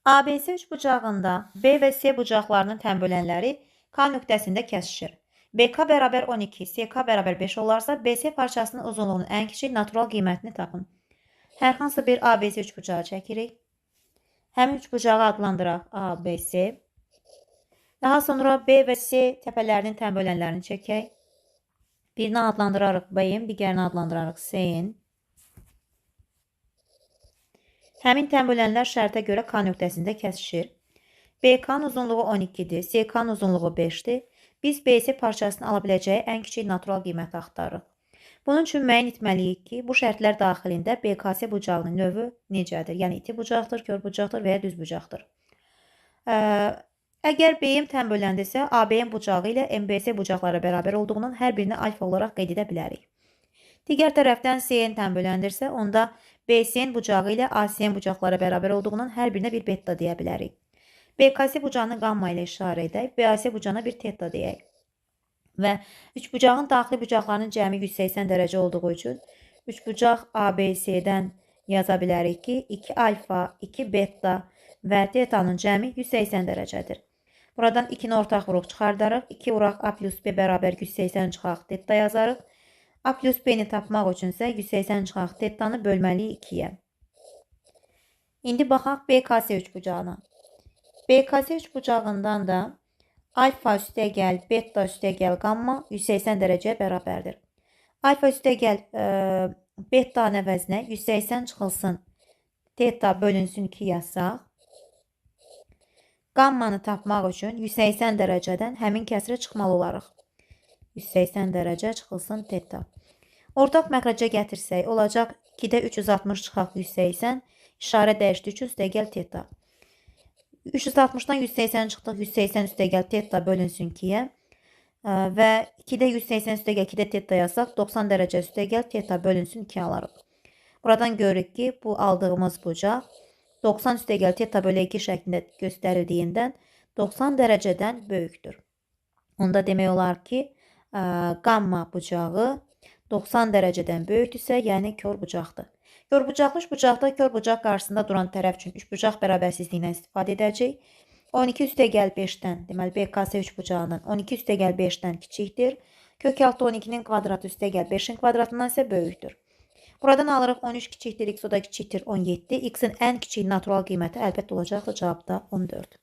ABC üçbucağında B və C bucaqlarının tənbölənləri K nöqtəsində kəsişir. BK bərabər 12, CK bərabər 5 olarsa, BC parçasının uzunluğunun ən kiçik natural qiymətini tapın. Hər hansı bir ABC üçbucağı çəkirik. Həmin üçbucağı adlandıraq ABC. Daha sonra B və C təpələrinin tənbölənlərini çəkək. Birini adlandırarıq B-in, digərini adlandırarıq C-in. Həmin tənbölənlər şərtə görə K nöqtəsində kəsişir. BK-nın uzunluğu 12-dir, CK-nın uzunluğu 5-dir. Biz BC parçasını ala biləcəyi ən kiçik natural qiyməti axtarırıq. Bunun üçün müəyyən etməliyik ki, bu şərtlər daxilində BKC bucağının növü necədir? Yəni iti bucaqdır, kör bucaqdır və ya düz bucaqdır. Əgər B-in tənböləndirsə, AB-in bucağı ilə MBC bucaqları bərabər olduğundan hər birini alfa olaraq qeyd edə bilərik. Digər tərəfdən C-in tənböləndirsə, onda BC-in bucağı ilə AC-in bucaqları bərabər olduğundan hər birinə bir beta deyə bilərik. BKC bucağını qamma ilə işarə edək, BAC bucağına bir teta deyək. Və üçbucağın daxili bucaqlarının cəmi 180 dərəcə olduğu üçün üçbucaq ABC-dən yaza bilərik ki, 2 alfa, 2 beta və tetanın cəmi 180 dərəcədir. Buradan 2-ni ortaq vurub çıxardarıq. 2 vuraq A plus B bərabər 180 çıxaq teta yazarıq. A plus B-ni tapmaq üçün isə 180 çıxaq tetanı bölməliyik 2-yə. İndi baxaq BKC üçbucağına. BKC üçbucağından da alfa üstəgəl, beta üstəgəl, qamma 180 dərəcəyə bərabərdir. Alfa üstəgəl beta əvəzinə 180 çıxılsın teta bölünsün 2 yazsaq. Qammanı tapmaq üçün 180 dərəcədən həmin kəsirə çıxmalı olarıq. 180 dərəcə çıxılsın teta. Ortaq məxrəcə gətirsək, olacaq 2-də 360 çıxaq 180, işarə dəyişdi 3 üstəgəl teta. 360-dan 180 çıxdıq, 180 üstəgəl teta bölünsün 2-yə və 2-də 180 üstəgəl 2-də teta yazsaq, 90 dərəcə üstəgəl teta bölünsün 2 alarıq. Buradan görürük ki, bu aldığımız bucaq 90 üstəgəl teta bölü 2 şəklində göstərildiyindən 90 dərəcədən böyükdür. Onda demək olar ki, qamma bucağı 90 dərəcədən böyükdürsə, yəni kör bucaqdır. Kör bucaqlı üçbucaqda kör bucaq qarşısında duran tərəf üçün üçbucaq bərabərsizliyindən istifadə edəcək. 12 üstəgəl 5-dən, deməli BKC üçbucağından 12 üstəgəl 5-dən kiçikdir. Kök altı 12-nin kvadratı üstəgəl 5-in kvadratından isə böyükdür. Buradan alırıq 13 kiçikdir, x o da kiçikdir 17. X-in ən kiçik natural qiyməti əlbəttə olacaqdır, cavabda 14.